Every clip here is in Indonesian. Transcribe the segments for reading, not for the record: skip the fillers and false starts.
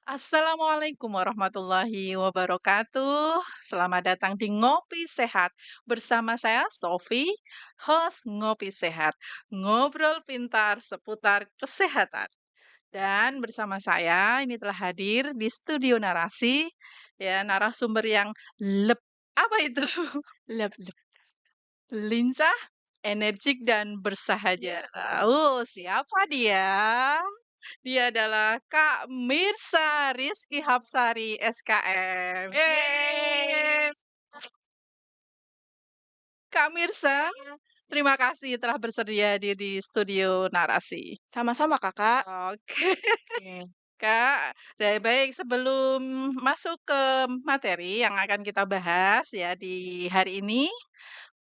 Assalamualaikum warahmatullahi wabarakatuh. Selamat datang di Ngopi Sehat. Bersama saya Sofi, host Ngopi Sehat. Ngobrol pintar seputar kesehatan. Dan bersama saya ini telah hadir di studio narasi ya narasumber yang lep apa itu? Leb leb Lincah, energik dan bersahaja. Oh, siapa dia? Dia adalah Kak Mirsa Rizky Hapsari, SKM. yeay. Yeay! Kak Mirsa, terima kasih telah bersedia di studio narasi. Sama-sama Kakak. Oke, Oke. Kak. Baik, sebelum masuk ke materi yang akan kita bahas ya di hari ini,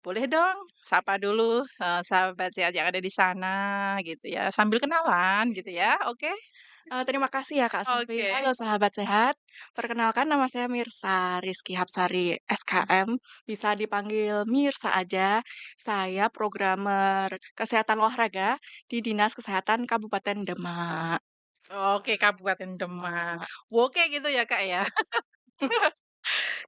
boleh dong sapa dulu, sahabat sehat yang ada di sana gitu ya, sambil kenalan gitu ya, oke? Terima kasih ya Kak Sofi. Oke. Halo sahabat sehat, perkenalkan nama saya Mirsa Rizky Hapsari, SKM, bisa dipanggil Mirsa aja. Saya programmer kesehatan olahraga di Dinas Kesehatan Kabupaten Demak. Oke, Kabupaten Demak. Wah. Oke gitu ya, Kak, ya?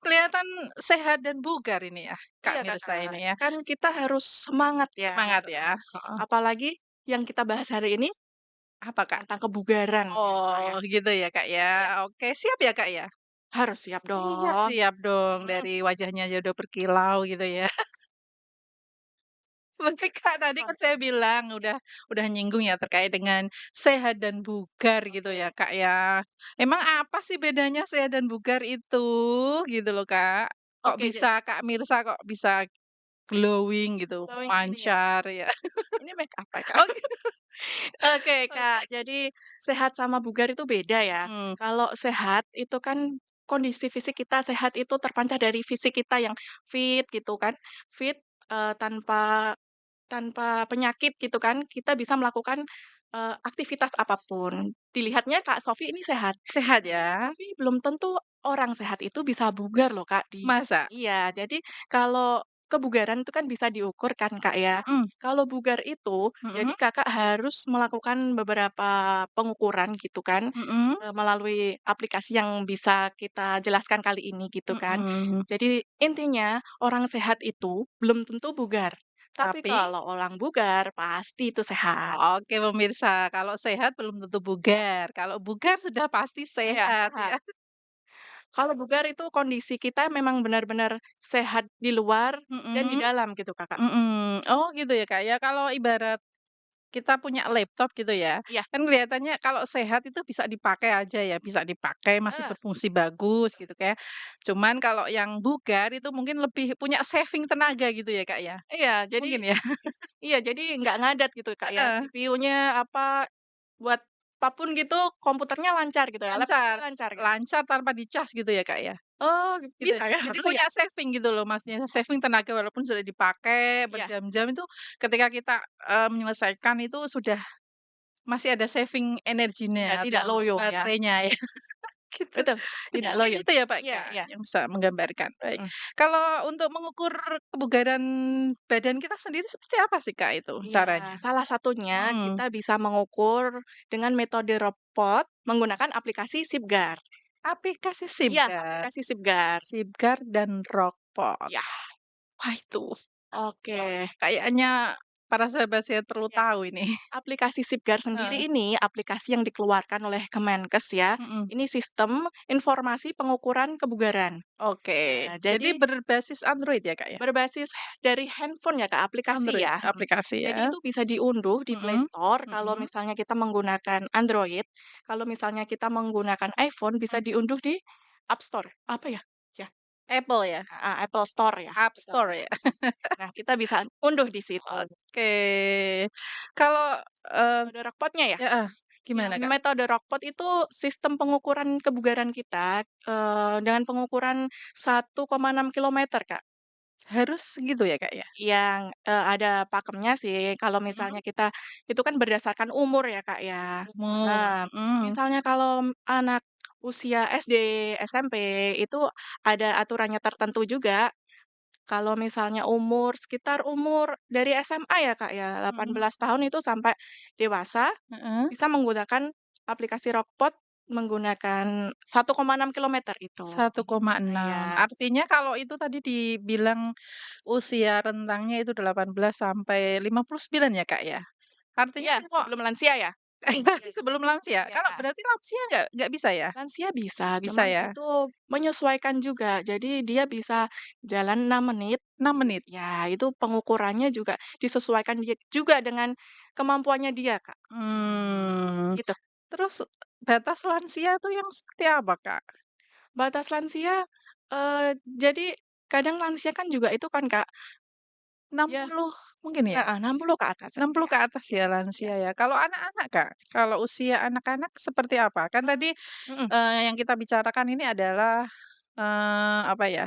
Kelihatan sehat dan bugar ini ya, Kak Iya Mirsa Kakak, ini ya. kan kita harus semangat ya, Semangat ya, heeh. apalagi yang kita bahas hari ini Apa, Kak? tentang kebugaran ya Kak ya. Oh, gitu ya, Kak, ya. Iya, Oke, siap ya, Kak, ya? harus siap Iya, dong. siap dong, Mhm. dari wajahnya aja udah berkilau gitu ya. Seperti Kak, tadi kan saya bilang udah nyinggung ya terkait dengan sehat dan bugar gitu Oke. ya, Kak, ya. Emang apa sih bedanya sehat dan bugar itu? Gitu loh, Kak. Kok Oke, bisa Kak Mirsa kok bisa glowing gitu, glowing ini ya, mancar ya? ini make up ya, Kak? Oke Oke, oke. Kak, jadi sehat sama bugar itu beda ya. Mhm, Kalau sehat itu kan kondisi fisik kita sehat itu terpancar dari fisik kita yang fit gitu kan, fit, tanpa tanpa penyakit gitu kan, kita bisa melakukan, aktivitas apapun. Dilihatnya Kak Sofi ini sehat, sehat ya? tapi belum tentu orang sehat itu bisa bugar loh Kak, Masa? iya, jadi kalau kebugaran itu kan bisa diukur kan Kak ya. Mhm Kalau bugar itu, jadi mhm Kakak harus melakukan beberapa pengukuran gitu kan, mhm melalui aplikasi yang bisa kita jelaskan kali ini gitu kan. mhm. Jadi intinya orang sehat itu belum tentu bugar, tapi Tapi kalau orang bugar pasti itu sehat. oke pemirsa, kalau sehat belum tentu bugar, kalau bugar sudah pasti Iya, sehat sehat. ya. Kalau bugar itu kondisi kita memang benar-benar sehat di luar dan di Mhm dalam gitu Kakak. mhm. Oh gitu ya, Kak, ya. Kalau ibarat kita punya laptop gitu ya, Iya, kan kelihatannya kalau sehat itu bisa dipakai aja ya, bisa dipakai masih heeh. berfungsi bagus gitu kayak. Cuman kalau yang bugar itu mungkin lebih punya saving tenaga gitu ya, Kak, ya? Iya, jadi Mungkin ya? iya, jadi nggak ngadat gitu, Kak, ya, Heeh, CPU-nya apa, buat apapun gitu komputernya lancar gitu ya, laptopnya lancar lancar gitu. lancar tanpa dicas gitu ya, Kak, ya? Oh, Gitu. bisa ya? Jadi Oh, ya? punya saving gitu loh Masnya, saving tenaga walaupun sudah dipakai Iya, berjam-jam itu ketika kita, menyelesaikan itu sudah masih ada saving iya, energinya tidak atau loyo ya. baterainya ya. Gitu. Betul, Jadi tidak mungkin loyo. itu ya, Pak, Iya Kak, iya, yang bisa menggambarkan, baik. mhm. Kalau untuk mengukur kebugaran badan kita sendiri seperti apa sih, Kak, itu Iya, caranya? salah satunya Mhm, kita bisa mengukur dengan metode robot menggunakan aplikasi Sipgar. aplikasi Iya, Sipgar, aplikasi Sipgar. Sipgar dan Rockpot. Iya, Wah, itu oke. kayaknya para sahabat saya perlu Ya. tahu ini. Aplikasi Sipgar sendiri Heeh, ini aplikasi yang dikeluarkan oleh Kemenkes ya. mhm. Ini sistem informasi pengukuran kebugaran. Oke, Nah, jadi jadi berbasis Android ya, Kak, ya? berbasis dari handphone ya Kak, aplikasi Android ya. aplikasi Jadi ya? itu bisa diunduh di Play Mhm Store kalau mhm misalnya kita menggunakan Android. Kalau misalnya kita menggunakan iPhone bisa mhm. diunduh di App Store. Apa ya? Ya, Apple ya? Apple Store ya, App betul. Store ya? Nah, kita bisa unduh di situ. Oke. Kalau, eee Metode Rockpotnya ya? heeh, Ya, gimana, Kak? metode Rockpot itu sistem pengukuran kebugaran kita, dengan pengukuran 1,6 kilometer, Kak. Harus gitu ya, Kak, ya? Yang, ada pakemnya sih, kalau Mhm. misalnya kita itu kan berdasarkan umur ya, Kak, ya. Umur, Heeh, mhm misalnya kalau anak usia SD, SMP itu ada aturannya tertentu juga. Kalau misalnya sekitar umur dari SMA ya, Kak, ya, delapan mhm, belas tahun itu sampai dewasa, heeh. bisa menggunakan aplikasi Rockpot Menggunakan 1,6 kilometer itu. 1,6. Iya. Artinya kalau itu tadi dibilang usia rentangnya itu 18 sampai 59 ya, Kak, ya? Artinya Iya, kok sebelum lansia ya? sebelum lansia? Iya. Kalau berarti lansia nggak bisa ya? Lansia bisa, Bisa cuman ya? itu menyesuaikan juga. Jadi dia bisa jalan 6 menit, 6 menit? ya itu pengukurannya juga disesuaikan dia juga dengan kemampuannya dia, Kak, Mmm, gitu. terus batas lansia tuh yang seperti apa, Kak? Batas lansia, jadi kadang lansia kan juga itu kan, Kak, dia 60 mungkin ya? heeh, 60 ke atas, 60 iya ke atas iya ya iya lansia ya. Kalau anak-anak, Kak? Kalau usia anak-anak seperti apa? Kan tadi, mhm, yang kita bicarakan ini adalah, apa ya,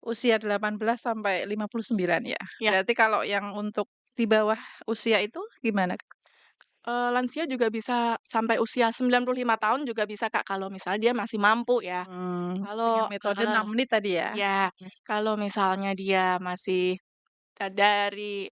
usia 18 sampai 59 ya. iya, Berarti kalau yang untuk di bawah usia itu gimana, Kak? lansia juga bisa sampai usia 95 tahun juga bisa, Kak, kalau misalnya dia masih mampu ya. Dengan Kalau metode heeh, 6 menit tadi ya? iya, kalau misalnya dia masih dari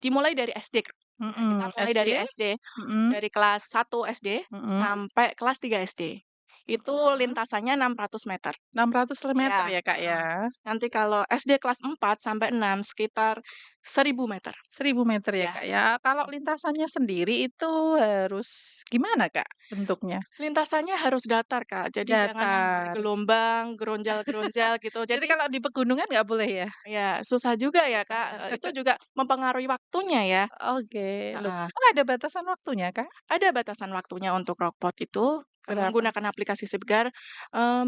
dimulai dari SD, Kak. Nah, kita Mhm, mulai SD? dari SD, Mhm dari kelas 1 SD mhm sampai kelas 3 SD. Itu mhm. lintasannya 600 meter. 600 meter Iya, ya, Kak, heeh. ya? Nanti kalau SD kelas 4 sampai 6 sekitar 1.000 meter. 1.000 meter ya, Iya, Kak, ya. Kalau lintasannya sendiri itu harus gimana, Kak, bentuknya? lintasannya harus datar, Kak. Jadi jangan yang Datar. bergelombang, geronjal-geronjal gitu. Jadi Jadi kalau di pegunungan nggak boleh ya? ya susah juga ya, Kak, Susah. itu juga mempengaruhi waktunya ya. Oke, loh, Heeh. emang ada batasan waktunya, Kak? Ada batasan waktunya untuk rockport itu, Berapa? menggunakan aplikasi Safeguard,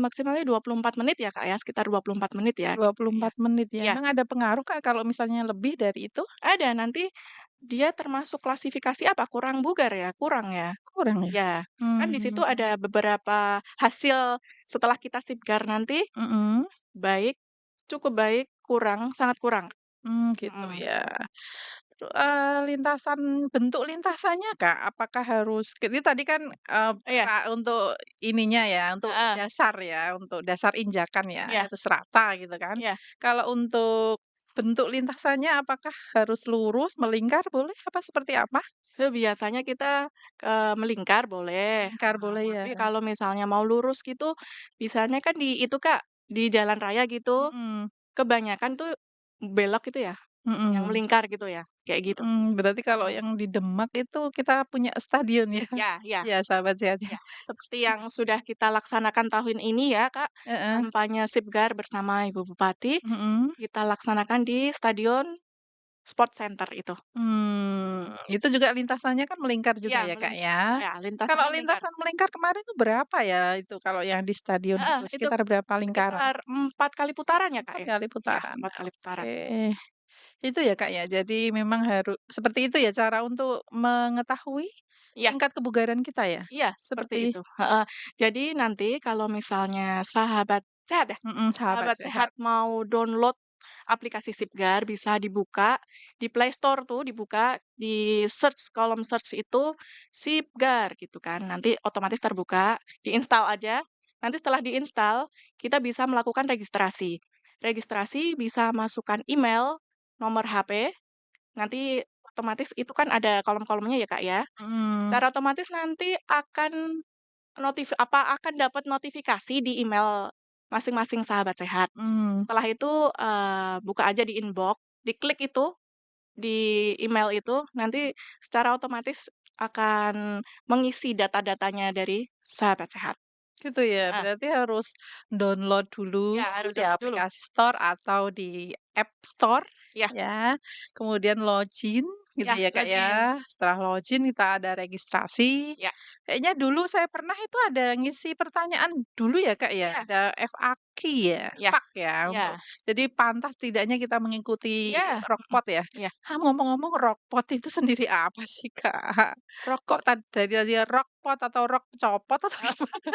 maksimalnya 24 menit ya, Kak, ya, sekitar 24 menit ya, dua gitu puluh ya. empat menit ya? Iya, Emang ada pengaruh, Kak, kalau misalnya lebih dari itu? ada, nanti dia termasuk klasifikasi apa, kurang bugar ya? Kurang ya? Kurang ya? Iya, kan di situ Mmm, ada beberapa hasil setelah kita Safeguard nanti, mhm, baik, cukup baik, kurang, sangat kurang. gitu Mhm, ya. Lintasan bentuk lintasannya, Kak, apakah harus ini tadi kan, iya, untuk ininya ya, heeh, untuk dasar injakan ya, iya harus rata gitu kan. iya. Kalau untuk bentuk lintasannya apakah harus lurus, melingkar boleh, apa seperti apa? Biasanya kita, melingkar boleh, Melingkar boleh ya? tapi kalau misalnya mau lurus gitu, bisanya kan di itu Kak, di jalan raya gitu, Mhm kebanyakan tuh belok gitu ya, yang mhm melingkar gitu ya, kayak gitu. berarti kalau Mhm. yang di Demak itu kita punya stadion ya? Ya ya Ya, sahabat sehat ya? ya, seperti yang sudah kita laksanakan tahun ini ya Kak, Heeh, kampanye Sipgar bersama Ibu Bupati, mhm. kita laksanakan di Stadion Sport Center itu. Itu juga lintasannya kan melingkar juga Iya ya, Kak, ya? ya Kalau lintasannya melingkar. lintasan melingkar kemarin itu berapa ya itu kalau yang di stadion Heeh, itu, itu sekitar berapa lingkaran? sekitar 4 kali putaran ya Kak 4 ya? kali Iya, putaran, 4 kali putaran. oke. Itu ya, Kak, ya, jadi memang seperti itu ya cara untuk mengetahui Iya tingkat kebugaran kita ya? iya, seperti Seperti itu, heeh. Jadi nanti kalau misalnya sahabat sehat ya, sahabat sahabat sehat sehat. mau download aplikasi Sipgar bisa dibuka di Play Store tuh dibuka, di search, kolom search itu Sipgar gitu kan, nanti otomatis terbuka, di-install aja, nanti setelah di-install, kita bisa melakukan registrasi. Registrasi bisa masukkan email, nomor HP, nanti otomatis itu kan ada kolom-kolomnya ya, Kak, ya. Mhm Secara otomatis nanti akan akan dapat notifikasi di email masing-masing sahabat sehat. mhm. Setelah itu, buka aja di inbox, diklik itu, di email itu, nanti secara otomatis akan mengisi data-datanya dari sahabat sehat. Gitu ya, Heeh, berarti harus download dulu iya harus di download dulu. aplikasi store atau di App Store Iya ya, kemudian login gitu iya, ya, Kak, login. ya. Setelah login kita ada registrasi, Iya kayaknya dulu saya pernah itu ada ngisi pertanyaan dulu ya, Kak, ya, iya ada FAQ ya, iya FAQ ya iya untuk jadi pantas tidaknya kita mengikuti iya, mhm, Rockpot ya. iya. Ngomong-ngomong Rockpot itu sendiri apa sih, Kak? Kok Rockport dari tadi Rockpot atau Rock copot atau gimana?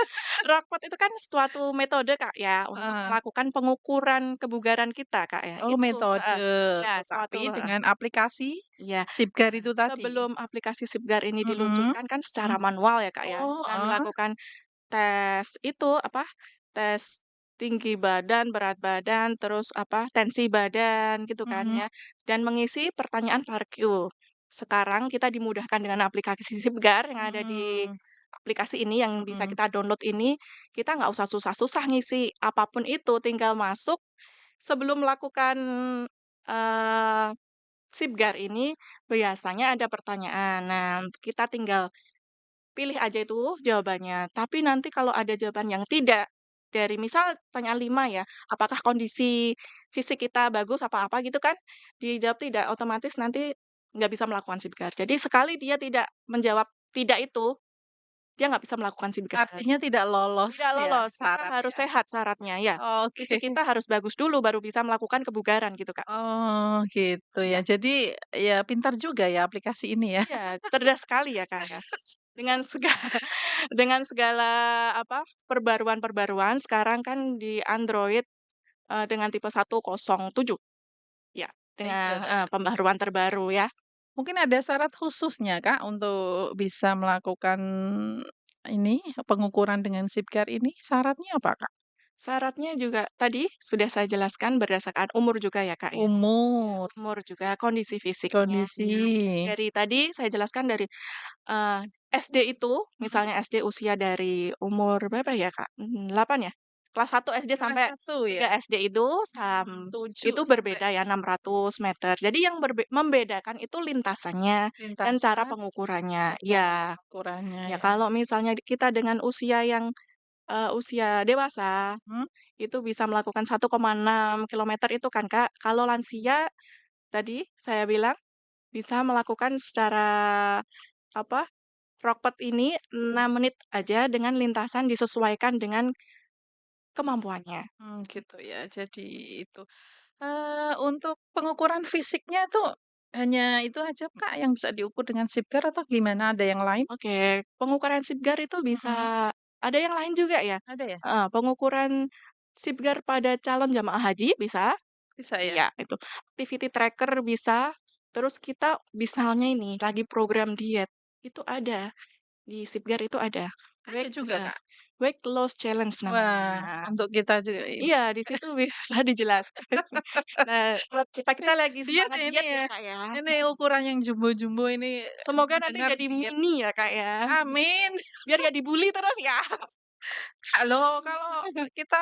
rockport itu kan suatu metode, Kak, ya, untuk Heeh. melakukan pengukuran kebugaran kita, Kak, ya, Oh, itu metode, heeh. Ya, suatu tetapi heeh. dengan aplikasi Iya. Sipgar Nah, itu tadi? sebelum aplikasi Sipgar ini Mhm, diluncurkan kan mhm. secara manual ya, Kak, ya, Oh, dengan heeh, melakukan tes itu, apa, tes tinggi badan, berat badan, terus apa, tensi badan gitu kan mhm, ya, dan mengisi pertanyaan FAQ. Sekarang kita dimudahkan dengan aplikasi Sipgar yang ada di mhm. aplikasi ini yang bisa mhm. kita download ini, kita nggak usah susah-susah ngisi apapun itu, tinggal masuk sebelum melakukan, eee, SIP-GAR ini biasanya ada pertanyaan. Nah, kita tinggal pilih aja itu jawabannya. Tapi nanti kalau ada jawaban yang tidak, dari misal pertanyaan 5 ya, apakah kondisi fisik kita bagus apa-apa gitu kan, dijawab tidak, otomatis nanti nggak bisa melakukan SIP-GAR. Jadi sekali dia tidak menjawab tidak itu, dia nggak bisa melakukan SIP-GAR. Artinya tidak lolos Tidak ya lolos, kita harus syaratnya? sehat syaratnya, ya. Oke. Fisik kita harus bagus dulu baru bisa melakukan kebugaran gitu, Kak. Oh, gitu ya. Iya. Jadi, ya pintar juga ya aplikasi ini ya. Iya, cerdas sekali ya, Kak, ya. Dengan dengan segala apa, perbaruan-perbaruan sekarang kan di Android, dengan tipe 107 ya, Iya, dengan pembaruan terbaru ya. mungkin ada syarat khususnya, Kak, untuk bisa melakukan ini, pengukuran dengan SIP-GAR ini, syaratnya apa, Kak? Syaratnya juga tadi sudah saya jelaskan berdasarkan umur juga ya, Kak, ya. Ya, Umur, umur juga kondisi fisiknya. kondisi. Dari tadi saya jelaskan dari SD itu, Mhm, misalnya SD usia dari umur berapa ya, Kak? 8 ya? Kelas 1 SD kelas sampai 1 ya? 3 SD itu Mhm, 7 itu sampai berbeda ya, 600 meter. Jadi yang membedakan itu lintasannya dan cara lintasan pengukurannya. dan cara Ya, pengukurannya ya ya. kalau misalnya kita dengan usia yang, usia dewasa, Mhm, itu bisa melakukan 1,6 kilometer itu kan, Kak. Kalau lansia tadi saya bilang bisa melakukan secara apa, Rockport ini 6 menit aja dengan lintasan disesuaikan dengan kemampuannya. gitu ya. Jadi itu, untuk pengukuran fisiknya itu hanya itu aja, Kak, yang bisa diukur dengan SIP-GAR atau gimana? Ada yang lain? Oke, pengukuran SIP-GAR itu bisa Mhm, ada yang lain juga ya? ada ya? Heeh, pengukuran SIP-GAR pada calon jamaah haji bisa, Bisa ya? iya itu. Activity tracker bisa, terus kita misalnya ini lagi program diet, itu ada, di SIP-GAR itu ada. Ada juga, Kak? Weight loss challenge Wah, namanya. untuk kita juga ini. Iya, di situ bisa dijelaskan. Nah, buat kita-kita lagi Diet semangat ini diet ya, ya, Kak, ya. ini ukuran yang jumbo-jumbo ini, Semoga nanti mendengar jadi diet. mini ya, Kak, ya. Amin. Biar nggak dibully terus ya. Kalau kita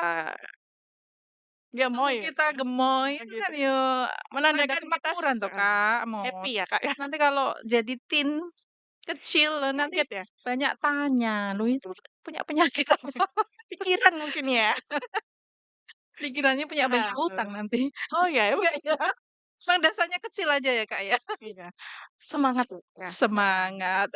Gemoy tubuh ya, kita Kak, ya. gemoy Oh, itu kan gitu. ya tanda Menandakan kita kemakmuran toh, Kak, happy Mos. ya, Kak, ya. Nanti kalau jadi teen kecil, nanti Kaget ya. banyak tanya, "Loh itu punya penyakit apa?" Pikiran mungkin ya. Dikiranya punya banyak Ah, hutang nanti. oh ya, emang Enggak ya, emang dasarnya kecil aja ya, Kak, ya? iya. Semangat loh, ya. Heeh. Semangat,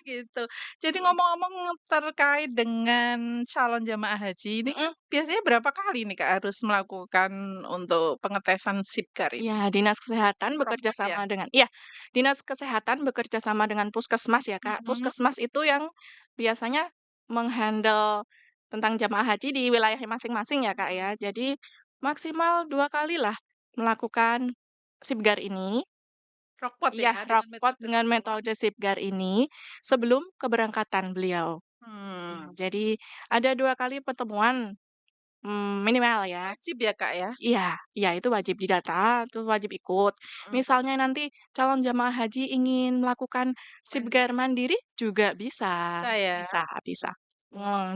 gitu. Jadi Mhm, ngomong-ngomong terkait dengan calon jamaah haji ini, mhm. biasanya berapa kali nih, Kak, harus melakukan untuk pengetesan SIP-GAR ini? Iya, dinas kesehatan bekerja Copot ya? sama dengan iya, dinas kesehatan bekerja sama dengan puskesmas ya, Kak. Mhm, Puskesmas itu yang biasanya menghandle tentang jamaah haji di wilayah masing-masing ya, Kak, mhm. ya. Jadi maksimal 2 kalilah melakukan SIP-GAR ini Copot iya, ya, dengan rapot metode dengan tersebut? metode SIP-GAR ini sebelum keberangkatan beliau. Mmm, Jadi ada 2 kali pertemuan, minimal ya. wajib ya, Kak, ya? Iya, iya itu wajib didata, terus wajib ikut. Mhm, Misalnya nanti calon jamaah haji ingin melakukan SIP-GAR mandiri, mandiri juga bisa, bisa ya? bisa bisa.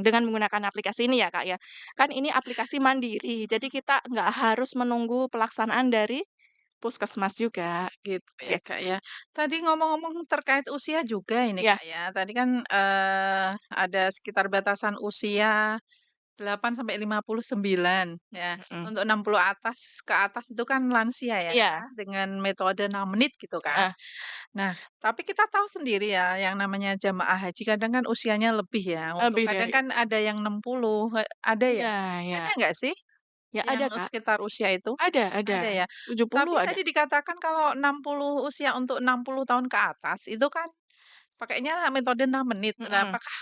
Dengan menggunakan aplikasi ini ya, Kak, ya. Kan ini aplikasi mandiri, jadi Mhm. kita nggak harus menunggu pelaksanaan dari puskesmas juga, Gitu ya, gitu. Kak, ya. Tadi ngomong-ngomong terkait usia juga ini, Iya, Kak, ya. Tadi kan, ada sekitar batasan usia 8 sampai 59 ya. mhm, Untuk 60 ke atas itu kan lansia ya, iya, dengan metode 6 menit gitu kan. heeh, Nah, tapi kita tahu sendiri ya yang namanya jamaah haji kadang kan usianya lebih ya, untuk lebih kadang dari kan itu. ada yang 60, ada ya? Iya iya, Ada nggak sih ya yang ada, Kak, sekitar usia itu? ada, Ada ya? 70 Tapi ada. tadi dikatakan kalau 60 usia untuk 60 tahun ke atas, itu kan pakainya metode 6 menit. Nah, Mhm, apakah,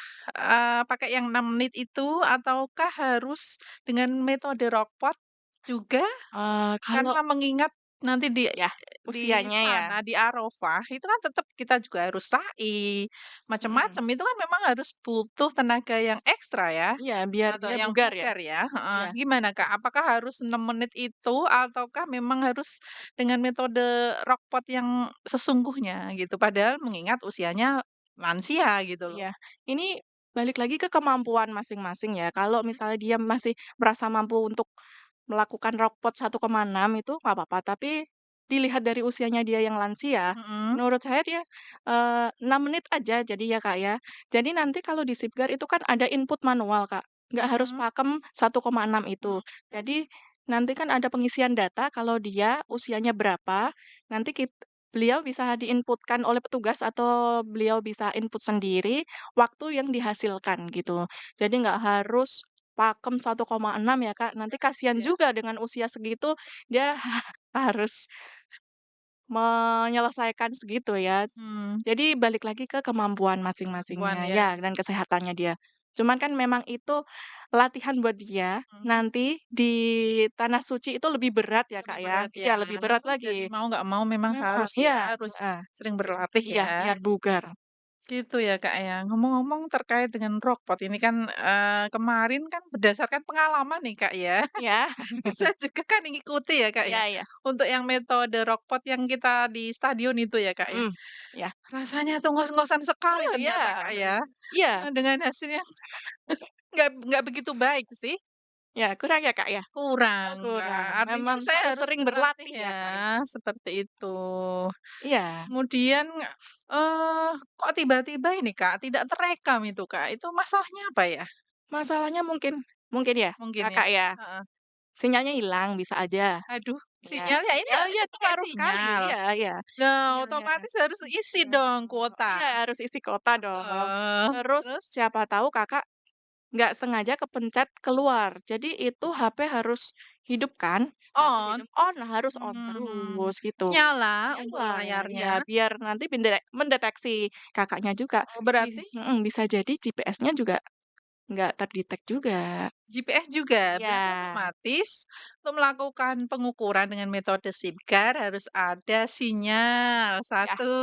pakai yang 6 menit itu ataukah harus dengan metode Rockport juga? kalau Karena mengingat nanti ya, di usianya ya, sana, di Arafah, itu kan tetap kita juga harus sa'i, mhm. macam-macam, itu kan memang harus butuh tenaga yang ekstra ya, Iya, biar atau dia yang bugar ya? bugar ya, heeh. Iya. Gimana, Kak? Apakah harus 6 menit itu ataukah memang harus dengan metode Rockport yang sesungguhnya gitu? Padahal mengingat usianya lansia gitu loh. Iya. Ini balik lagi ke kemampuan masing-masing ya. Kalau Mhm misalnya dia masih merasa mampu untuk melakukan ropot 1,6 itu nggak apa-apa, tapi dilihat dari usianya dia yang lansia, mhm menurut saya dia, 6 menit aja jadi ya, Kak, ya. Jadi nanti kalau di Safeguard itu kan ada input manual, Kak, nggak harus mhm pakem 1,6 itu. mhm. Jadi nanti kan ada pengisian data kalau dia usianya berapa, nanti beliau bisa diinputkan oleh petugas atau beliau bisa input sendiri waktu yang dihasilkan gitu. Jadi nggak harus pakem 1,6 ya, Kak, nanti kasihan Siap. juga dengan usia segitu dia harus menyelesaikan segitu ya. Mhm, Jadi balik lagi ke kemampuan kemampuan masing-masingnya ya. ya dan kesehatannya dia. Cuman kan memang itu latihan buat dia, Mhm. nanti di tanah suci itu lebih berat ya, Lebih Kak, ya. berat ya. Iya lebih berat Jadi lagi. mau nggak mau memang Heeh, harus iya, ya, harus heeh. sering berlatih Iya, ya. biar bugar. Gitu ya, Kak, ya. Ngomong-ngomong terkait dengan rockpot ini kan, kemarin kan berdasarkan pengalaman nih, Kak, ya. Iya, Saya juga kan ngikuti ya, Kak, ya. iya iya, Untuk yang metode rockpot yang kita di stadion itu ya, Kak, ya. mhm, iya. Rasanya tuh ngos-ngosan sekali Oh, ternyata, iya, Kak, ya. iya, Dengan hasilnya nggak begitu baik sih. iya, kurang ya, Kak, ya? Oh, Kurang, Kak. kurang. Artinya Memang saya harus harus sering berlatih berlatih ya, ya, Kak, ya? seperti itu. Iya, Kemudian, kok tiba-tiba ini, Kak, tidak terekam itu, Kak, itu masalahnya apa ya? masalahnya mungkin mungkin ya, Mungkin ya? Kakak ya, Heeh. sinyalnya hilang bisa aja. Aduh, Iya, sinyal ya ini sinyal iya ini itu pakai ngaruh sekali, sinyal. iya iya, Nah, sinyalnya. otomatis harus isi Heeh, dong kuota. iya harus isi kota dong. Terus Terus? siapa tahu Kakak nggak sengaja kepencet keluar, jadi itu HP harus hidup kan, HP On? hidup on, harus on Mmm, terus gitu. nyala untuk Nyala, iya layarnya? biar nanti mendeteksi Kakaknya juga, Oh, berarti bisa jadi GPS-nya juga nggak terdetek juga. GPS juga? Iya, Berarti otomatis untuk melakukan pengukuran dengan metode SIM-card harus ada sinyal, iya, satu.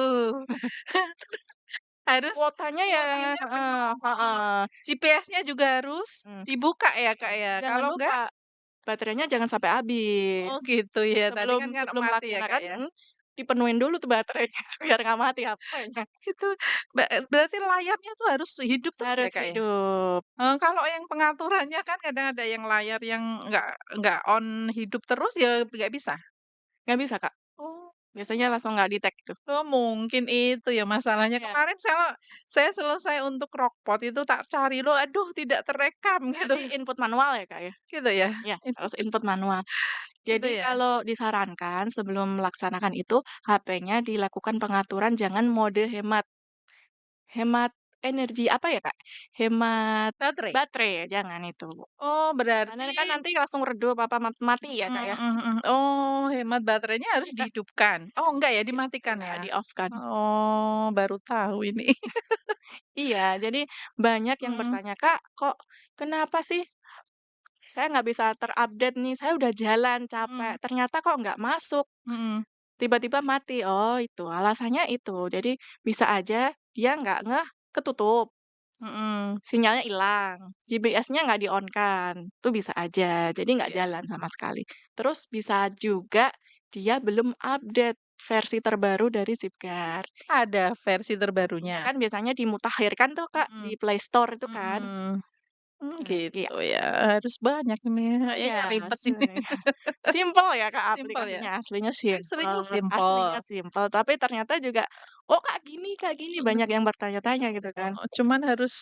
Harus kuotanya ya kuotanya heeh penuh, heeh, GPS-nya juga harus mmm, dibuka ya, iya, Kak, ya? jangan Kalau enggak lupa baterainya jangan sampai habis. oh gitu ya, tadi Sebelum kan kan sebelum mati ya, Kak, melaksanakan ya? dipenuhin dulu tuh baterainya biar nggak mati HP-nya. Itu berarti layarnya tuh harus hidup terus ya, Harus Kak, ya? hidup. Kalau yang pengaturannya kan kadang ada yang layar yang nggak on hidup terus ya nggak bisa? Nggak bisa, Kak. Oh. Biasanya langsung nggak detect itu. Oh, mungkin itu ya masalahnya. Iya, Kemarin saya selesai untuk rockpot itu tak cari loh, aduh tidak terekam gitu. berarti input manual ya, Kak, ya? Gitu ya? Iya, harus input manual. Gitu Jadi ya? kalau disarankan sebelum melaksanakan itu, HP-nya dilakukan pengaturan jangan mode hemat hemat energi, apa ya, Kak? Hemat Baterai? baterai, jangan itu. Oh, Karena berarti kan nanti langsung redup apa mati ya, Kak, mhm ya? mhm mhm. Oh, hemat baterainya harus Iya, dihidupkan? Oh, enggak ya, dimatikan enggak, ya? di-off kan. Oh, baru tahu ini. Iya, jadi banyak yang Mhm bertanya, "Kak, kok kenapa sih saya nggak bisa terupdate nih, saya udah jalan capek, mhm ternyata kok nggak masuk, mhm tiba-tiba mati." Oh itu, alasannya itu. Jadi bisa aja dia nggak ngeh, ketutup, mhm. sinyalnya hilang, GPS-nya nggak di-on kan, itu bisa aja, jadi nggak Iya. jalan sama sekali. Terus bisa juga dia belum update versi terbaru dari Zipguard. Ada versi Iya terbarunya? kan biasanya dimutakhirkan tuh Kak, di Mhm Play Store itu kan. mhm. Iya. Gitu ya, harus banyak ini, Iya, kayaknya ribet ini. simpel ya, Kak, Simpel ya? aplikasinya, aslinya Aslinya simpel aslinya simpel. simpel, tapi ternyata juga, "Kok Kak, gini?" Banyak yang bertanya-tanya gitu kan. Cuman harus,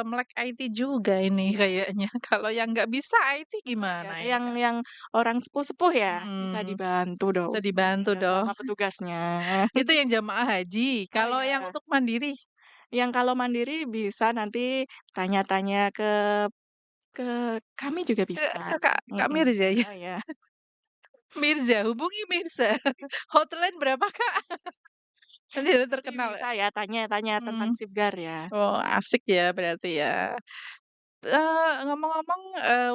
melek IT juga ini Iya kayaknya. Kalau yang nggak bisa IT iya, gimana kayak ini, yang Kak? orang sepuh-sepuh ya, bisa Mhm, dibantu dong, bisa dibantu dong. sama petugasnya. Itu yang jamaah haji, Oh kalau yang iya, untuk mandiri, yang kalau mandiri bisa nanti tanya-tanya ke kami juga ke bisa, Kakak Kak mhm. Mirza ya? Oh iya, Mirza, hubungi Mirza. Hotline berapa, Kak? Nanti udah tapi terkenal ya? bisa ya tanya-tanya tentang Mmm. Safeguard ya. Oh, asik ya berarti ya. Ngomong-ngomong,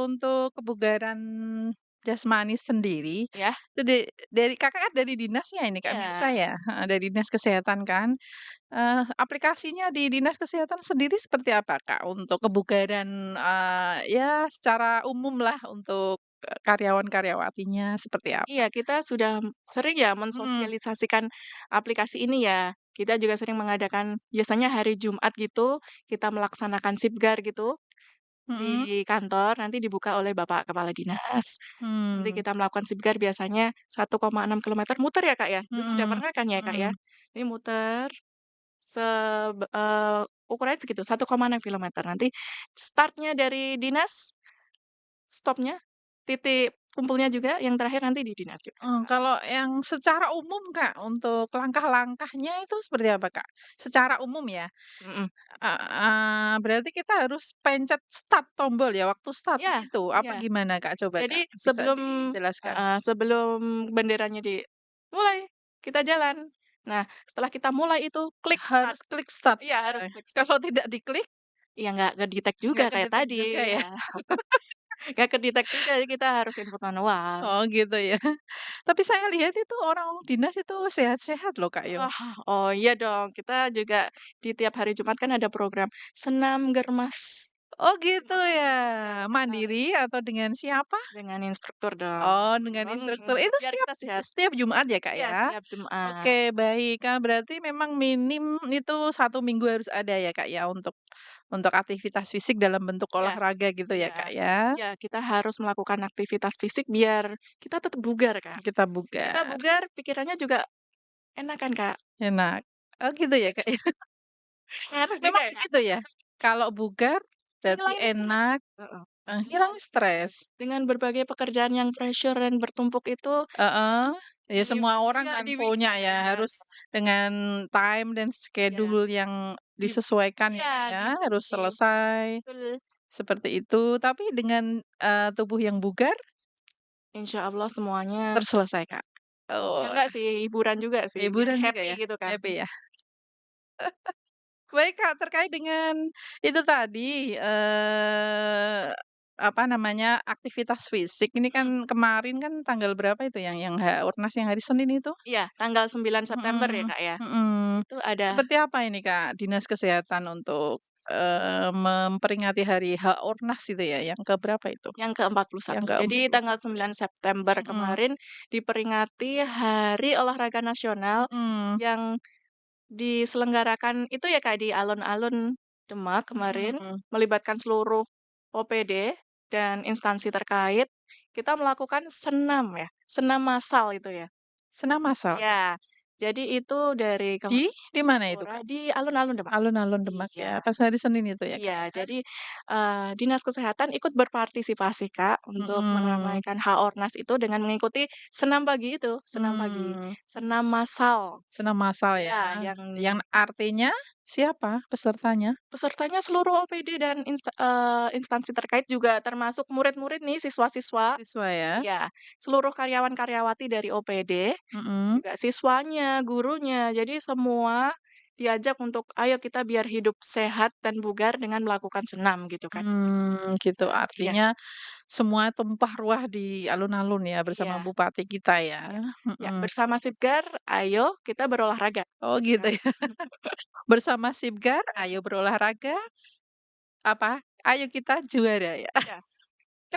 untuk kebugaran jasmani sendiri, Ya? itu dari Kakak kan dari dinas ya ini Kak Iya. Mirsa ya? Heeh, dari dinas kesehatan kan. Aplikasinya di dinas kesehatan sendiri seperti apa Kak untuk kebugaran, ya secara umum lah untuk, karyawan-karyawatinya seperti apa? Iya, kita sudah sering ya Mhm mensosialisasikan aplikasi ini ya. kita juga sering mengadakan biasanya hari Jumat gitu, kita melaksanakan sipgar gitu Mhm, di kantor, nanti dibuka oleh Bapak Kepala Dinas. Nanti mmm, kita melakukan sipgar biasanya 1,6 kilometer muter ya, Kak, ya? Dulu udah mhm, pernah kan ya, Kak, ya? mhm. Ini muter ukurannya segitu 1,6 kilometer. Nanti startnya dari dinas, stopnya, titik kumpulnya juga yang terakhir nanti di dinas juga. Kalau yang secara umum, Kak, untuk langkah-langkahnya itu seperti apa, Kak? Secara umum ya? Mhm. Berarti kita harus pencet start tombol ya, waktu Iya, startnya itu, apa iya. gimana, Kak? Coba, Jadi Kak, bisa sebelum dijelaskan? heeh, sebelum benderanya mulai, kita jalan. Nah, setelah kita mulai itu klik start. Harus klik start? Iya, harus klik start. Kalau tidak diklik, Iya, nggak ke-detect juga nggak kayak kedetek tadi, juga ya? iya. Nggak ke-detect juga, jadi kita harus input manual. Oh, gitu ya. Tapi saya lihat itu orang dinas itu sehat-sehat loh, Kak, yo. Oh oh iya dong, kita juga di tiap hari Jumat kan ada program senam germas. Oh, gitu ya. Ya, kita Mandiri harus atau dengan siapa? dengan instruktur dong. Oh, dengan instruktur. Itu Biar setiap kita sehat. setiap Jumat ya, Kak, Iya, ya? setiap Jumat. Oke, baik, Kak, berarti memang minim itu 1 minggu harus ada ya, Kak, ya, untuk aktivitas fisik dalam bentuk Iya olahraga gitu ya, iya Kak, ya? iya, kita harus melakukan aktivitas fisik biar kita tetap bugar, Kak. Kita Kita bugar, bugar, pikirannya juga enak kan, Kak? enak. Oh, gitu ya, Kak, ya? Harus juga Memang ya, Kak? begitu ya? Kalau bugar berarti Ngilangin stres. enak, Heeh. hilang Dengan stres. dengan berbagai pekerjaan yang pressure dan bertumpuk itu Heeh, ya di semua orang iya, kan di punya weekend ya, harus dengan time dan iya, schedule yang di disesuaikan ya, iya, Kak, ya, di harus di selesai, betul. seperti itu. Tapi dengan, tubuh yang bugar, Insyaallah semuanya terselesai, Kak. ya Oh, enggak sih, hiburan juga sih, biar hiburan juga happy ya? gitu kan. Happy ya? Baik, Kak, terkait dengan itu tadi, apa namanya, aktivitas fisik, ini Mhm, kan kemarin kan tanggal berapa itu yang Harornas yang hari Senin itu? iya, tanggal 9 September ya, Mhm, Kak, ya. mhm. Itu ada Seperti apa ini, Kak, Dinas Kesehatan untuk, memperingati hari Harornas itu ya, yang ke berapa itu? yang ke-41. Yang Jadi tanggal ke-41 ya? 9 September Mhm, kemarin diperingati Hari Olahraga Nasional mhm, yang diselenggarakan itu ya, Kak, di alun-alun Demak kemarin, mhm. melibatkan seluruh OPD dan instansi terkait. Kita melakukan senam ya, senam massal itu ya. Senam massal? Ya, jadi itu dari Di mana itu, Jayapura Kak? di alun-alun Demak. Alun-alun Demak Iya ya, pas hari Senin itu ya, Kak, iya, ya? jadi, dinas kesehatan ikut berpartisipasi, Kak, untuk Mhm, meramaikan Harornas itu dengan mengikuti senam pagi itu, senam pagi, mmm, senam massal. senam massal ya, Ya, yang yang artinya siapa pesertanya? pesertanya seluruh OPD dan instansi terkait juga termasuk murid-murid nih, siswa-siswa. Siswa ya? Iya, seluruh karyawan-karyawati dari OPD, Mhm, juga siswanya, gurunya. Jadi semua diajak untuk, "Ayo kita biar hidup sehat dan bugar dengan melakukan senam," gitu kan. gitu, Iya artinya semua tumpah ruah di alun-alun ya bersama iya bupati kita ya? iya iya, Mhm. bersama Sipgar, "Ayo kita berolahraga," Oh, gitu gitu kan. ya? Bersama Sipgar, ayo berolahraga, apa, ayo kita juara ya? Iya,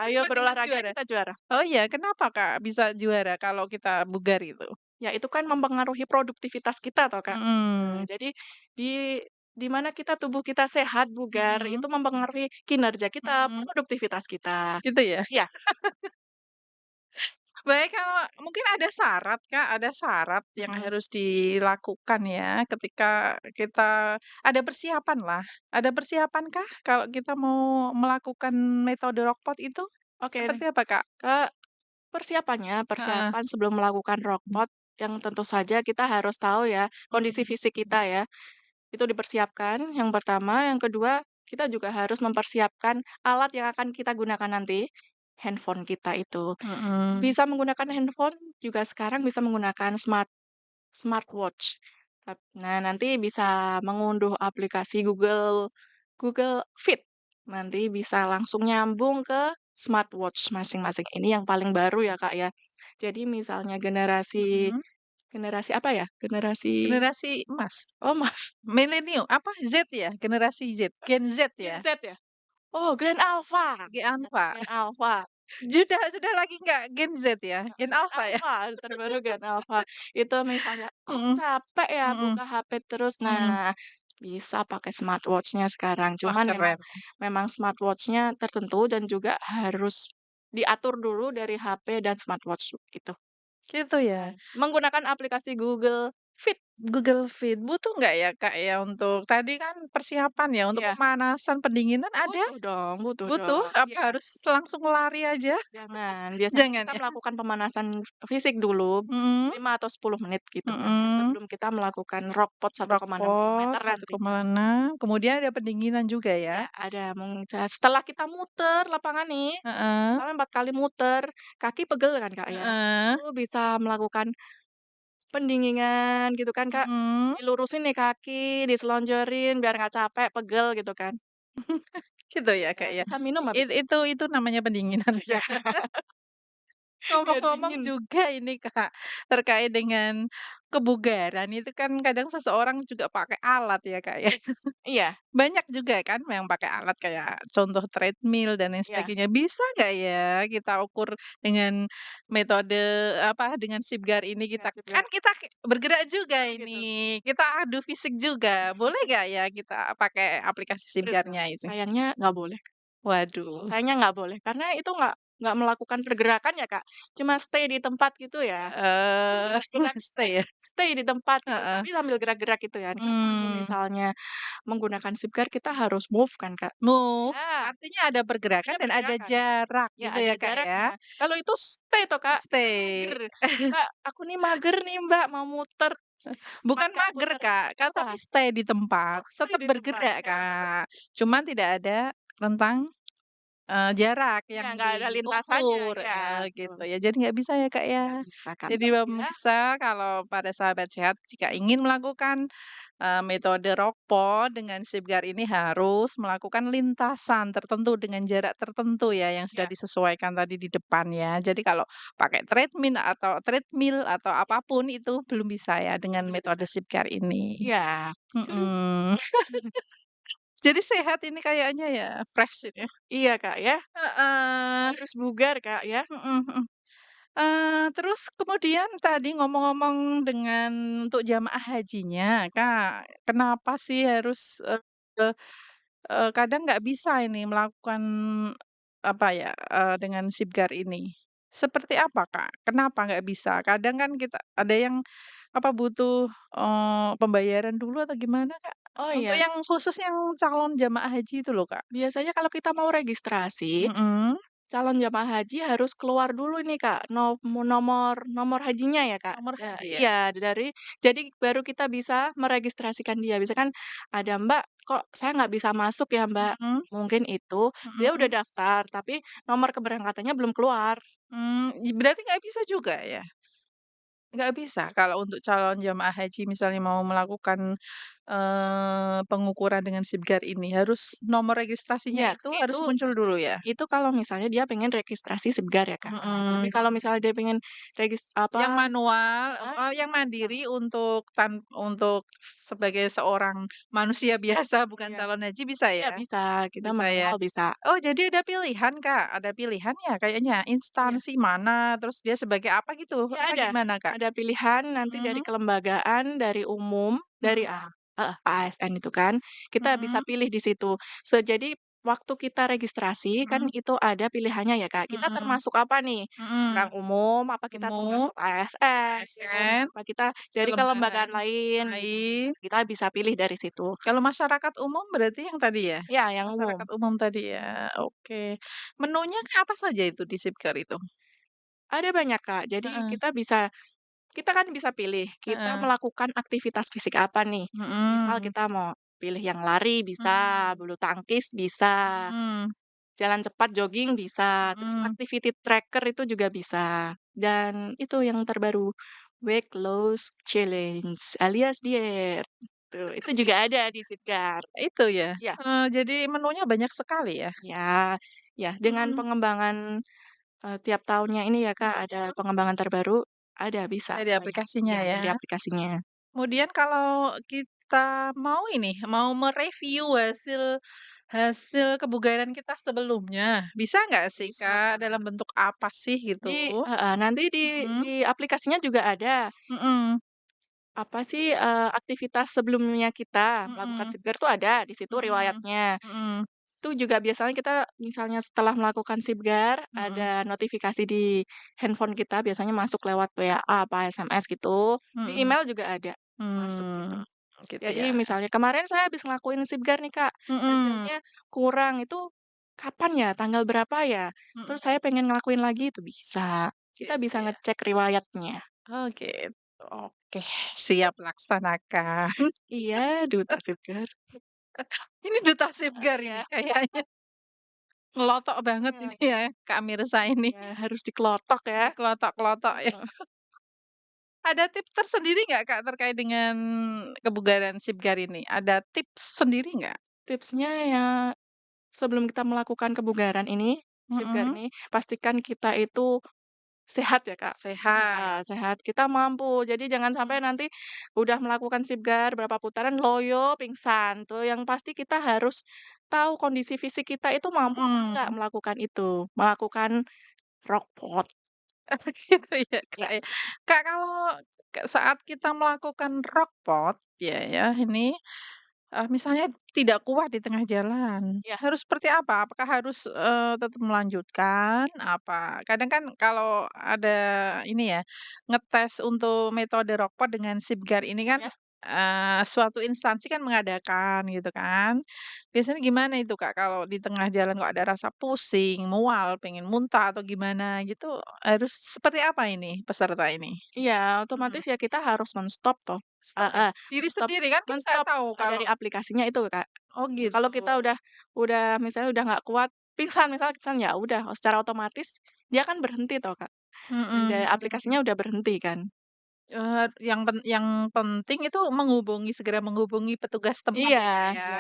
"Ayo Kenapa dengan berolahraga juara? kita juara." Oh iya, kenapa, Kak, bisa juara kalau kita bugar itu? Ya itu kan mempengaruhi produktivitas kita toh, Kak. Mhm, Jadi di di mana kita tubuh kita sehat, bugar, mhm, itu mempengaruhi kinerja kita, mhm, produktivitas kita. gitu ya? Iya, Baik, kalau mungkin ada syarat, Kak, ada syarat yang mhm, harus dilakukan ya ketika kita ada persiapan lah. Ada persiapankah kalau kita mau melakukan metode rockpot itu? oke nih, Seperti apa, Kak? persiapannya, Heeh, persiapan sebelum melakukan rockpot yang tentu saja kita harus tahu ya, kondisi mhm, fisik kita ya, itu dipersiapkan yang pertama, yang kedua kita juga harus mempersiapkan alat yang akan kita gunakan nanti, handphone kita itu. mhm, Bisa menggunakan handphone, juga sekarang bisa menggunakan smartwatch. Nah, nanti bisa mengunduh aplikasi Google Fit. Nanti bisa langsung nyambung ke smartwatch masing-masing. Ini yang paling baru ya, Kak, ya. Jadi misalnya generasi mhm. generasi apa ya? Generasi Generasi emas, oh, Mas, milenium, apa, Z ya? Generasi Z, Gen Z Gen ya? Z ya? Oh, Grand Alpha. Gen Alpha. Grand Alpha. sudah lagi nggak Gen Z ya? Heeh, Gen Gen Alpha ya? Alpha, terbaru Gen Alpha. Itu misalnya, "Kok Mhm, capek ya mhm, buka HP terus?" mhm. Nah, bisa pakai smartwatch-nya sekarang. Wah, Cuman memang keren. memang smartwatch-nya tertentu dan juga harus diatur dulu dari HP dan smartwatch itu. Gitu Dan ya? menggunakan aplikasi Google Fit. Google Fit butuh nggak ya, Kak, ya, untuk tadi kan persiapan ya, untuk Iya, pemanasan, pendinginan ada? butuh Butuh? dong, Apa iya. harus langsung lari aja? Jangan, biasanya Jangan kita ya? melakukan pemanasan fisik dulu, Mhm, 5 atau 10 menit gitu kan ya, mhm. sebelum kita melakukan rock pot 1,6 Rokok kilometer nanti. 1,6, kemudian ada pendinginan juga ya? Ya, ada setelah kita muter lapangan nih, Heeh, misalnya 4 kali muter, kaki pegel kan, Kak, ya. heeh, Itu bisa melakukan pendinginan gitu kan, Kak. mhm. Dilurusin nih kaki, diselonjorin biar nggak capek, pegel gitu kan. Gitu ya, Kak, Ya, ya? bisa minum habis itu. Itu namanya pendinginan Iya, ya? biar Ngomong-ngomong dingin. juga ini, Kak, terkait dengan kebugaran itu kan kadang seseorang juga pakai alat ya, Kak, ya. Iya Banyak juga kan yang pakai alat kayak contoh treadmill dan lain iya sebagainya. Bisa nggak ya kita ukur dengan metode apa, dengan Sipgar ini iya, kita sip, kan Kak. kita bergerak juga Oh gitu. ini, kita adu fisik juga. Boleh nggak ya kita pakai aplikasi Aduh, Sipgarnya itu? sayangnya nggak boleh. Waduh, Sayangnya nggak boleh, karena itu nggak melakukan pergerakan ya, Kak. Cuma stay di tempat gitu ya. Gerak stay ya? stay di tempat gitu, Heeh, tapi sambil gerak-gerak gitu kan. Kalau mmm, misalnya menggunakan Zipcar kita harus move kan, Kak. move Ya, artinya ada pergerakan ada dan ada pergerakan. jarak Ya gitu ada ya, Kak, ya? jaraknya. Kalau itu stay toh, Kak, kita Stay. mager, "Kak, aku nih mager nih, Mbak, mau muter 4 Bukan kali mager, muter." Kak, kan Apa? tapi stay di Oh, tempat, stay tetap di tempat. bergerak, Ya tetep Kak. Cuman tidak ada rentang, jarak iya, yang nggak ada lintasannya. diukur, Ya betul. gitu ya. Jadi nggak bisa ya, Kak, Nggak ya. bisa, Jadi karena dia pemirsa kalau pada sahabat sehat jika ingin melakukan, metode Rockport dengan Safeguard ini harus melakukan lintasan tertentu dengan jarak tertentu ya yang sudah ya disesuaikan tadi di depan ya. Jadi kalau pakai treadmill atau ya, apapun itu belum bisa ya dengan belum metode bisa. Safeguard ini. Iya, betul. Mhm. Jadi sehat ini kayaknya ya, fresh ini. Iya, Kak, ya. Heeh, Harus bugar, Kak, ya. mhm, mhm. Terus kemudian tadi ngomong-ngomong dengan untuk jamaah hajinya, Kak, kenapa sih harus, kadang nggak bisa ini melakukan, apa ya, dengan Sipgar ini? Seperti apa, Kak? Kenapa nggak bisa? Kadang kan kita ada yang, apa, butuh, pembayaran dulu atau gimana, Kak? Oh, Untuk iya. yang khusus yang calon jamaah haji itu loh, Kak? Biasanya kalau kita mau registrasi, Mhm, calon jamaah haji harus keluar dulu nih, Kak, nomor nomor hajinya ya, Kak. nomor haji ya? Iya, jadi baru kita bisa meregistrasikan dia. Bisa kan ada, "Mbak, kok saya nggak bisa masuk ya, Mbak?" Mhm, Mungkin itu dia udah mhm, daftar, tapi nomor keberangkatannya belum keluar. berarti nggak bisa juga ya? Nggak bisa kalau untuk calon jamaah haji misalnya mau melakukan, pengukuran dengan Sipgar ini, harus nomor registrasinya Iya, itu harus muncul dulu ya? itu kalau misalnya dia pengen registrasi Segar ya, Kak. Tapi Mhm. kalau misalnya dia pengen Yang manual, heeh, yang itu bisa. mandiri untuk sebagai seorang manusia biasa bukan Iya. calon haji bisa Iya ya? bisa, kita Bisa ya? manual bisa. Oh jadi ada pilihan, Kak? Ada pilihan ya kayaknya? Iya Instansi mana, terus dia sebagai apa gitu? iya Apa ada. gimana, Kak? Ada pilihan nanti dari Mhm, kelembagaan, dari umum, dari mhm, heeh, ASN itu kan, kita bisa mhm, pilih di situ. Jadi waktu kita registrasi kan mhm, itu ada pilihannya ya, Kak, kita mhm, termasuk apa nih? mhm. Orang umum, apa kita Umum, termasuk ASN, ya kan? ASN, Apa kita dari kelembagaan kelembagaan lain gitu, lain. kita bisa pilih dari situ. Kalau masyarakat umum berarti yang tadi ya? Ya yang umum. Masyarakat umum tadi ya, oke. Menunya apa saja itu di Sipcar itu? Ada banyak, Kak, jadi Heeh, kita kan bisa pilih, kita heeh, melakukan aktivitas fisik apa nih. Misal mhm, kita mau pilih yang lari bisa, mhm, bulu tangkis bisa, mhm, jalan cepat jogging bisa, terus mhm. activity tracker itu juga bisa. Dan itu yang terbaru, weight loss challenge alias diet. Tuh, itu juga ada di Sitgar. Itu ya? Ya Jadi menunya banyak sekali ya? ya ya dengan Mhm, pengembangan, tiap tahunnya ini ya, Kak, ada mhm. pengembangan terbaru, ada bisa Dari banyak. aplikasinya Ya ya? dari aplikasinya. Kemudian kalau kita mau ini, mau mereview hasil hasil kebugaran kita sebelumnya. Bisa nggak sih, Bisa. Kak? Dalam bentuk apa sih gitu? Nanti Mhm, di aplikasinya juga ada, mhm, apa sih, aktivitas sebelumnya kita melakukan mhm, Sipgar tuh ada di situ mhm, riwayatnya. mhm, Itu juga biasanya kita misalnya setelah melakukan Sipgar, mhm, ada notifikasi di handphone kita biasanya masuk lewat WA apa SMS gitu, di mhm, email juga ada masuk gitu. mmm, gitu ya. Jadi misalnya kemarin saya habis ngelakuin Sipgar nih Kak, Mhm, hasilnya kurang, itu kapan ya, tanggal berapa ya? mhm, Terus saya pengen ngelakuin lagi itu bisa. Kita gitu bisa ya. ngecek riwayatnya. Oh gitu, oke, siap laksanakan. Iya, duta Sipgar. Ini duta Sibgar ini Iya. kayaknya. Ngelotok banget Iya ini ya, Kak Mirsa ini, iya, harus dikelotok ya. dikelotok-kelotok ya. Heeh. Ada tips tersendiri nggak, Kak, terkait dengan kebugaran Sibgar ini? Ada tips sendiri nggak? Tipsnya ya sebelum kita melakukan kebugaran ini, Sipgar Mhm, ini, pastikan kita itu sehat ya, Kak. sehat. Sehat, kita mampu. Jadi jangan Mhm, sampai nanti udah melakukan Sipgar berapa putaran, loyo, pingsan. Tuh yang pasti kita harus tahu kondisi fisik kita itu mampu apa enggak mhm. melakukan itu, melakukan rockpot. Gitu ya, Kak, Ya ya. Kak, kalau saat kita melakukan rockpot ya ini, misalnya tidak kuat di tengah jalan, ya harus seperti apa? Apakah harus, tetap melanjutkan, apa kadang kan kalau ada ini ya, ngetes untuk metode rockpot dengan Sipgar ini kan, ya. suatu instansi kan mengadakan gitu kan. Biasanya gimana itu, Kak, kalau di tengah jalan kok ada rasa pusing, mual, pengen muntah atau gimana gitu, harus seperti apa ini peserta ini? Iya, Mhm, otomatis ya kita harus men-stop toh. stop ya? Diri Men-stop sendiri kan kita nggak men-stop, tahu kalau dari aplikasinya itu, Kak. oh Kalau gitu, kita udah misalnya udah nggak kuat, pingsan misalnya pingsan, ya udah secara otomatis dia kan berhenti toh, Kak. mhm, Aplikasinya udah berhenti kan. yang penting itu segera menghubungi petugas tempat Iya ya, Kak, ya? iya,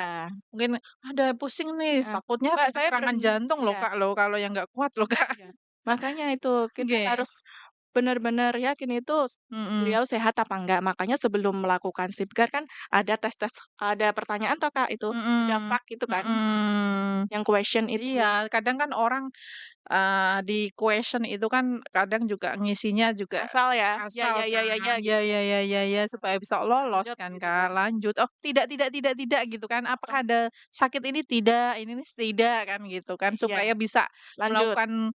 Mungkin, "Ada pusing nih, heeh. takutnya Mbak, saya serangan jantung loh, iya Kak, loh, kalau yang nggak kuat loh, Kak." iya. Makanya itu, kita Oke, harus benar-benar yakin itu mhm, beliau sehat apa enggak. Makanya sebelum melakukan Sipgar kan ada tes-tes, ada pertanyaan toh, Kak, itu, ada mhm, FAQ itu kan, mhm. yang question Iya, itu. kadang kan orang, di question itu kan kadang juga ngisinya juga Ngasal ya? Ya asal ya ya ya kan, ya ya gitu. ya ya ya ya, supaya bisa lolos Lanjut kan, gitu Kak, kan. lanjut, "Oh, tidak," gitu kan, "Apakah ada sakit ini?" "Tidak," ini nih, "Tidak," kan gitu kan, Iya, supaya bisa lanjut. melakukan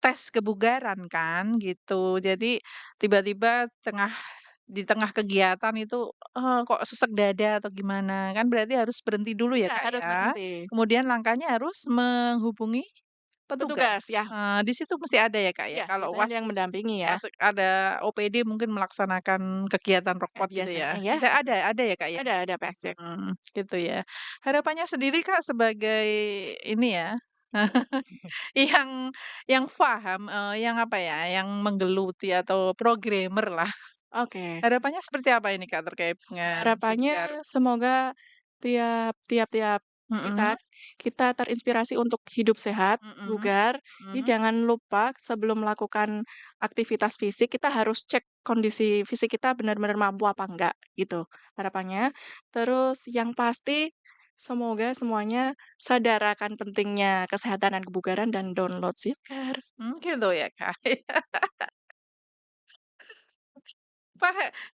tes kebugaran kan, gitu. Jadi tiba-tiba di tengah kegiatan itu, kok sesek dada atau gimana, kan berarti harus berhenti dulu ya, Iya, Kak, harus ya. berhenti. Kemudian langkahnya harus menghubungi petugas. Petugas, ya. Di situ mesti ada ya, Kak, ya, Iya, kalau biasanya ada yang mendampingi ya. pas ada OPD mungkin melaksanakan kegiatan rockpot gitu Biasanya ya. ya, Bisa ada ya, Kak, ya? ada pasti. Gitu ya. Harapannya sendiri, Kak, sebagai ini ya, yang yang paham, yang apa ya, yang menggeluti atau programmer lah. Oke. Harapannya seperti apa ini, Kak, terkait dengan Sibgar? Harapannya semoga tiap kita Mhm, kita terinspirasi untuk hidup sehat, mhm, bugar. Jadi mhm. jangan lupa sebelum melakukan aktivitas fisik, kita harus cek kondisi fisik kita benar-benar mampu apa enggak, gitu harapannya. Terus yang pasti semoga semuanya sadar akan pentingnya kesehatan dan kebugaran dan download Zikar. Gitu ya, Kak.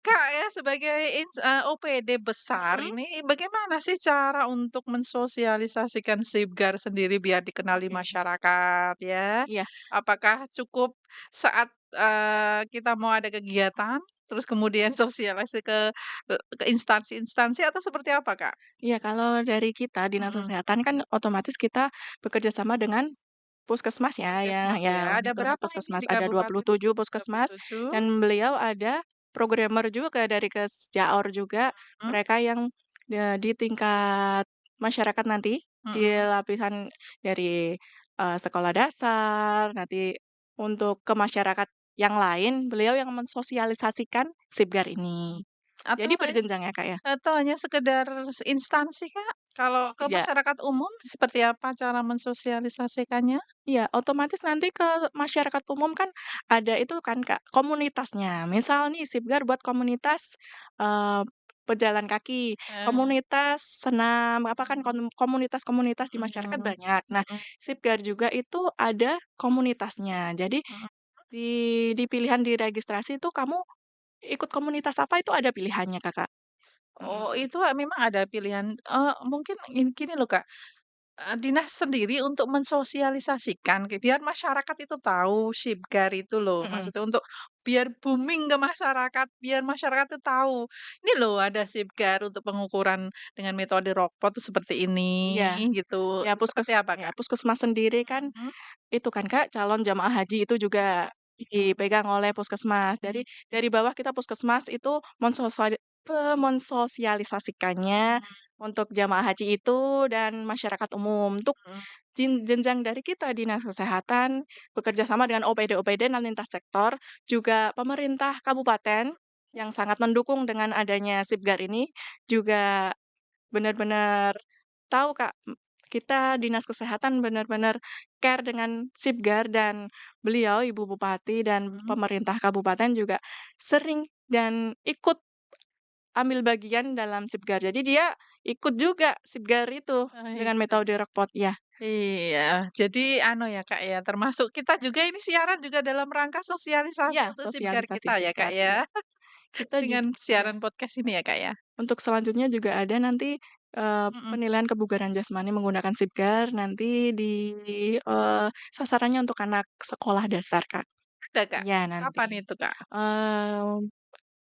Kak, ya sebagai OPD besar Mhm, ini bagaimana sih cara untuk mensosialisasikan Safeguard sendiri biar dikenali oke, masyarakat ya? iya. Apakah cukup saat, kita mau ada kegiatan, terus kemudian sosialisasi ke instansi-instansi atau seperti apa, Kak? Iya, kalau dari kita Dinas Mhm, Kesehatan kan otomatis kita bekerja sama dengan puskesmas puskesmas ya ya, ada untuk berapa ini puskesmas di ada kabupaten? 27 puskesmas 27. dan beliau ada programmer juga dari Kesjaor juga, Mhm, mereka yang, di tingkat masyarakat nanti, di mhm. lapisan dari, sekolah dasar, nanti untuk ke masyarakat yang lain, beliau yang mensosialisasikan Sipgar ini. Atau Jadi berjenjang ya, Kak, ya? hanya sekedar instansi, Kak? Kalau ke Tidak. masyarakat umum seperti apa cara mensosialisasikannya? Iya, otomatis nanti ke masyarakat umum kan ada itu kan, Kak, komunitasnya. Misal nih Sipgar buat komunitas, pejalan kaki, Eee, komunitas senam, apa kan mhm, komunitas-komunitas di masyarakat mhm, banyak. Nah, mhm, Sipgar juga itu ada komunitasnya. Jadi mhm. di pilihan di registrasi itu kamu ikut komunitas apa itu ada pilihannya, Kakak. Oh, Mhm. itu memang ada pilihan, mungkin gini loh, Kak, dinas sendiri untuk mensosialisasikan biar masyarakat itu tahu Shibgar itu loh, Mhm. maksudnya untuk biar booming ke masyarakat, biar masyarakat itu tahu, "Ini loh ada Shibgar untuk pengukuran dengan metode Rockport tuh seperti Iya. ini," gitu. Ya Seperti apa, Kak? puskesmas sendiri kan Mhm, itu kan Kak, calon jamaah haji itu juga mhm, dipegang oleh puskesmas. Jadi mhm, dari bawah kita puskesmas itu mensosialisasikannya mhm, untuk jamaah haji itu dan masyarakat umum. Untuk mhm, jenjang dari kita Dinas Kesehatan bekerja sama dengan OPD-OPD dan lintas sektor, juga pemerintah kabupaten yang sangat mendukung dengan adanya Sipgar ini juga benar-benar tahu, Kak, kita dinas kesehatan benar-benar care dengan Sipgar dan beliau, Ibu Bupati dan mhm. pemerintah kabupaten juga sering dan ikut ambil bagian dalam Sipgar. Jadi dia ikut juga Sipgar itu Oh, dengan ikut. metode Rockport ya. Iya, jadi anu ya, Kak, ya, termasuk kita juga ini siaran juga dalam rangka sosialisasi Iya, untuk Sibgar sosialisasi kita ya, Kak, Sipgar, ya, iya. Kita dengan juga iya. siaran podcast ini ya, Kak, ya? Untuk selanjutnya juga ada nanti, Mhm, penilaian kebugaran jasmani menggunakan Sipgar nanti sasarannya untuk anak sekolah dasar, Kak. ada, Kak? Iya Kapan nanti, itu, Kak?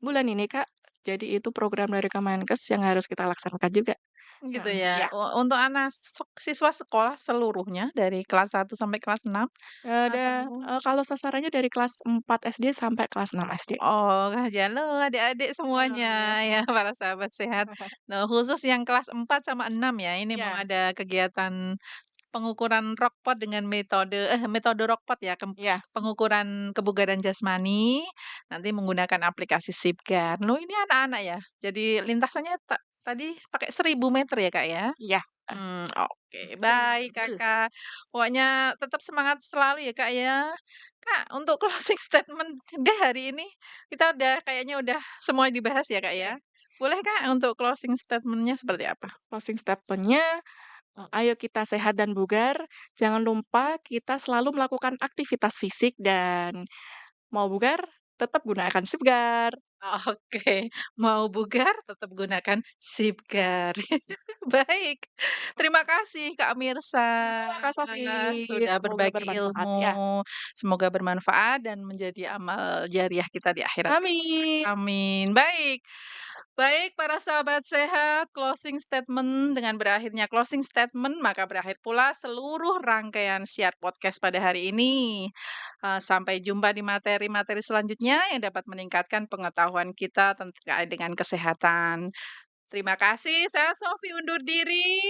bulan ini, Kak. Jadi itu program dari Kemenkes yang harus kita laksanakan juga. Gitu Mhm, ya, iya. untuk anak siswa sekolah seluruhnya dari kelas 1 sampai kelas 6 atau Kalau sasarannya dari kelas 4 SD sampai kelas 6 SD. oh, halo adik-adik semuanya Halo. ya, para sahabat sehat. Nah, khusus yang kelas 4 sama 6 ya, ini mau Iya ada kegiatan pengukuran Rockport dengan metode Rockport ya, iya pengukuran kebugaran jasmani, nanti menggunakan aplikasi Sipgar. Loh ini anak-anak ya? Jadi lintasannya tadi pakai 1.000 meter ya, Kak, ya? iya, Oke, 1000 baik meter. Kakak. Pokoknya tetap semangat selalu ya, Kak, ya. Kak, untuk closing statement deh hari ini, kita udah kayaknya udah semua dibahas ya, Kak, ya. Oke, Boleh, Kak, untuk closing statement-nya seperti apa? closing statement-nya, ayo kita sehat dan bugar, jangan lupa kita selalu melakukan aktivitas fisik dan mau bugar, tetap gunakan Sipgar. Oke, mau bugar tetap gunakan Sipgar. Baik, terima kasih Kak Mirsa, Sama-sama Kak Sofi, sudah semoga berbagi bermanfaat ya. ilmu. Semoga bermanfaat dan menjadi amal jariah kita di akhirat kelak. Amin. Amin. Baik. Baik para sahabat sehat, closing statement dengan berakhirnya closing statement, maka berakhir pula seluruh rangkaian Siar Podcast pada hari ini. Sampai jumpa di materi-materi selanjutnya yang dapat meningkatkan pengetahuan kita terkait dengan kesehatan. Terima kasih, saya Sofi undur diri.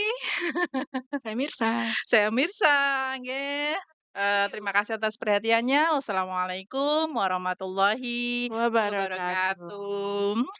Saya Mirsa. Saya Mirsa, nggih. See you. Terima kasih atas perhatiannya. Wassalamualaikum warahmatullahi Wabarakatuh. wabarakatuh.